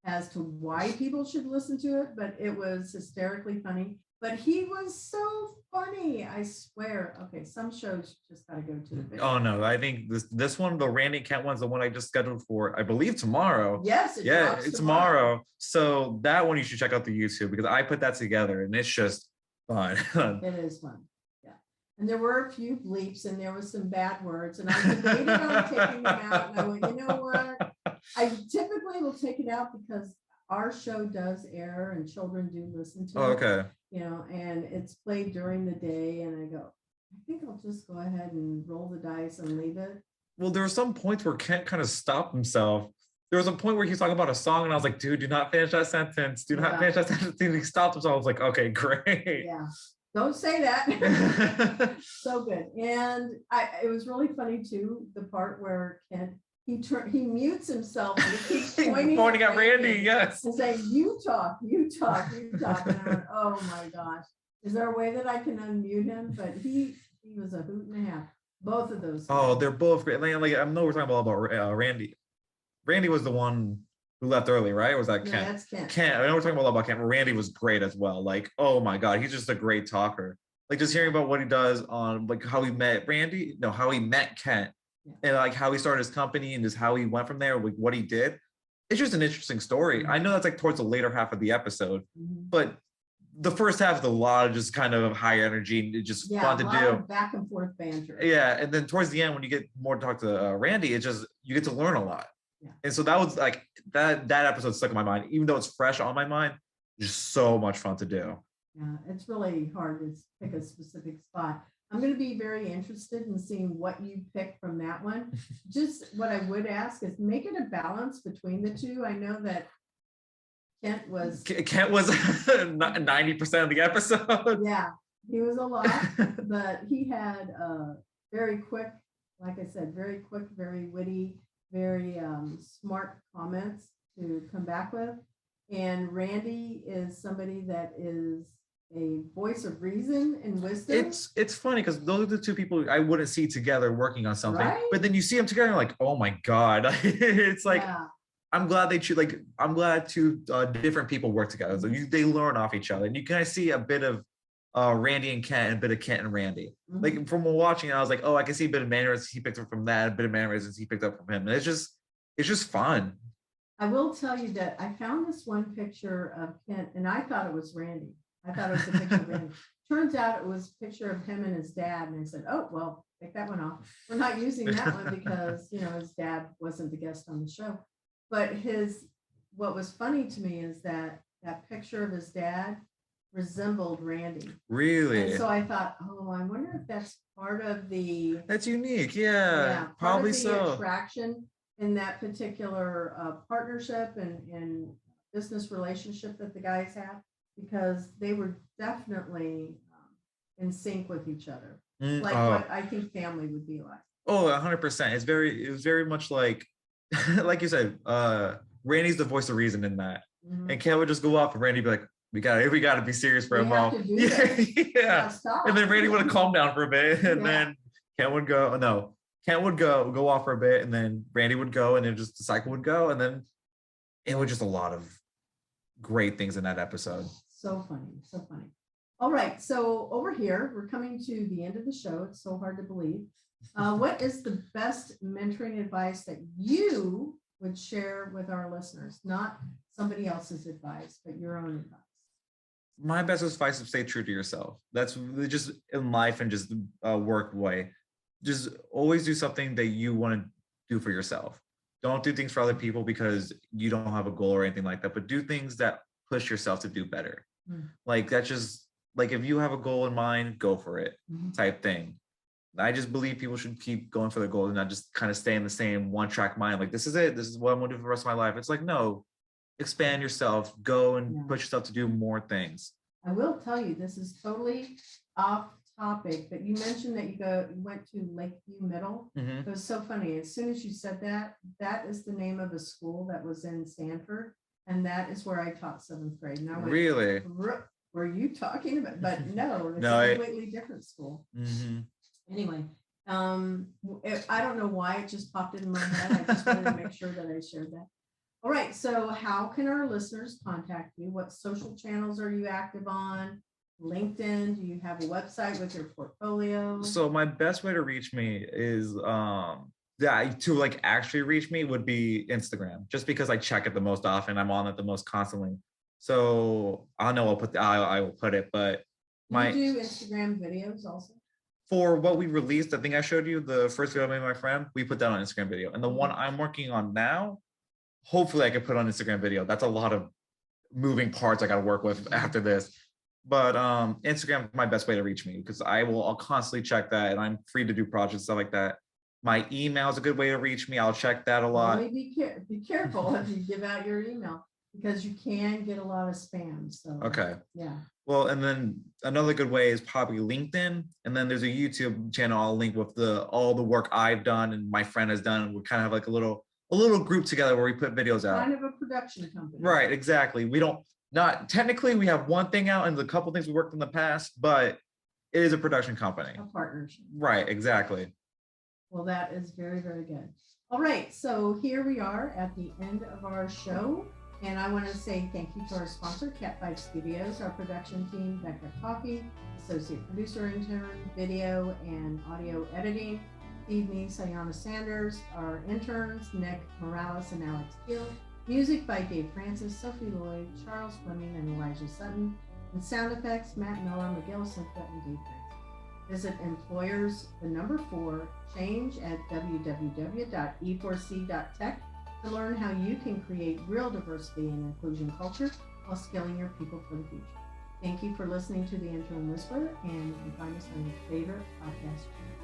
as to why people should listen to it, but it was hysterically funny. But he was so funny, I swear. Okay, some shows just gotta go to the video. Oh no, I think this one, the Randy Kent one's the one I just scheduled for, I believe tomorrow. Yes, it's tomorrow. So that one you should check out the YouTube because I put that together and it's just fun. It is fun. Yeah. And there were a few bleeps and there was some bad words. And I debated on taking them out. And I went, you know what? I typically will take it out because our show does air and children do listen to it. Okay. You know, and it's played during the day. And I go, I think I'll just go ahead and roll the dice and leave it. Well, there were some points where Kent kind of stopped himself. There was a point where he's talking about a song and I was like, dude, do not finish that sentence. Do not finish that sentence. And he stopped himself. I was like, okay, great. Yeah. Don't say that. So good. And it was really funny too, the part where Kent, he mutes himself and he keeps pointing at Randy, yes. And saying, you talk, you talk, you talk. And I went, oh my gosh. Is there a way that I can unmute him? But he was a hoot and a half. Both of those. Oh, they're both great. Like I know we're talking about Randy. Randy was the one who left early, right? Or was that Kent? Yeah, that's Kent. Kent. I know we're talking about Kent, but Randy was great as well. Like, oh my God, he's just a great talker. Like just hearing about what he does on like how he met how he met Kent and like how he started his company and just how he went from there, like what he did. It's just an interesting story. I know that's like towards the later half of the episode, but the first half is a lot of just kind of high energy and just fun to do. Back and forth banter. Yeah, and then towards the end, when you get more to talk to Randy, it's just you get to learn a lot. Yeah. And so that was like that episode stuck in my mind, even though it's fresh on my mind. Just so much fun to do. Yeah, it's really hard to pick a specific spot. I'm going to be very interested in seeing what you pick from that one. Just what I would ask is make it a balance between the two. I know that Kent was 90% of the episode. Yeah, he was a lot, but he had very quick, like I said, very quick, very witty, very smart comments to come back with. And Randy is somebody that is a voice of reason and wisdom. It's funny because those are the two people I wouldn't see together working on something, right? But then you see them together and like, oh my God. It's like, I'm glad I'm glad two different people work together. So they learn off each other and you can see a bit of Randy and Kent and a bit of Kent and Randy. Like from watching it, I was like, oh, I can see a bit of mannerisms he picked up from that, a bit of mannerisms he picked up from him. And it's just fun. I will tell you that I found this one picture of Kent and I thought it was Randy. I thought it was a picture of Randy. Turns out it was a picture of him and his dad. And I said, oh, well, take that one off. We're not using that one because, you know, his dad wasn't the guest on the show. But what was funny to me is that picture of his dad resembled Randy. Really? And so I thought, oh, I wonder if that's part of the That's unique. Yeah, probably part of the so. attraction in that particular partnership and business relationship that the guys have, because they were definitely in sync with each other, like what I think family would be like. Oh, 100%. It was very much like, like you said, Randy's the voice of reason in that. Mhm. And Ken would just go off and Randy would be like, we got to be serious for a We have moment. to do this. Yeah. Stop. And then Randy would have calmed down for a bit, and then Ken would go off for a bit, and then Randy would go, and then just the cycle would go, and then it was just a lot of great things in that episode. So funny, so funny. All right, so over here, we're coming to the end of the show. It's so hard to believe. What is the best mentoring advice that you would share with our listeners? Not somebody else's advice, but your own advice. My best advice is to stay true to yourself. That's just in life and just work way. Just always do something that you want to do for yourself. Don't do things for other people because you don't have a goal or anything like that, but do things that push yourself to do better. Like that's just like, if you have a goal in mind, go for it type thing. I just believe people should keep going for their goals and not just kind of stay in the same one track mind. Like, this is it. This is what I'm going to do for the rest of my life. It's like, no, expand yourself, go and push yourself to do more things. I will tell you, this is totally off topic, but you mentioned that you went to Lakeview Middle. It was so funny. As soon as you said that, that is the name of a school that was in Stanford. And that is where I taught 7th grade. And I went, really? Were you talking about? But no, it's No, a completely different school. Anyway, I don't know why it just popped into my head. I just wanted to make sure that I shared that. All right, so how can our listeners contact you? What social channels are you active on? LinkedIn? Do you have a website with your portfolio? So my best way to reach me is to like actually reach me would be Instagram, just because I check it the most often. I'm on it the most constantly. So I know I will put it, but you do Instagram videos also? For what we released, I think I showed you the first video I made with my friend. We put that on Instagram video, and the one I'm working on now, hopefully I can put on Instagram video. That's a lot of moving parts I got to work with after this. But Instagram is my best way to reach me because I'll constantly check that, and I'm free to do projects, stuff like that. My email is a good way to reach me. I'll check that a lot. Be careful if you give out your email, because you can get a lot of spam. So okay. Yeah. Well, and then another good way is probably LinkedIn. And then there's a YouTube channel I'll link with all the work I've done and my friend has done. We kind of have like a little group together where we put videos out. Kind of a production company. Right, exactly. We technically we have one thing out and a couple things we worked in the past, but it is a production company. A partnership. Right, exactly. Well, that is very, very good. All right, so here we are at the end of our show. And I want to say thank you to our sponsor, Cat 5 Studios, our production team, Becca Coffee, associate producer intern, video and audio editing, Steve Neese, Ayana Sanders, our interns, Nick Morales and Alex Teal, music by Dave Francis, Sophie Lloyd, Charles Fleming, and Elijah Sutton, and sound effects, Matt Miller, Miguel Simca, and Dave Francis. Visit employers, the number 4, change at www.e4c.tech to learn how you can create real diversity and inclusion culture while skilling your people for the future. Thank you for listening to the Intern Whisper, and you can find us on your favorite podcast channel.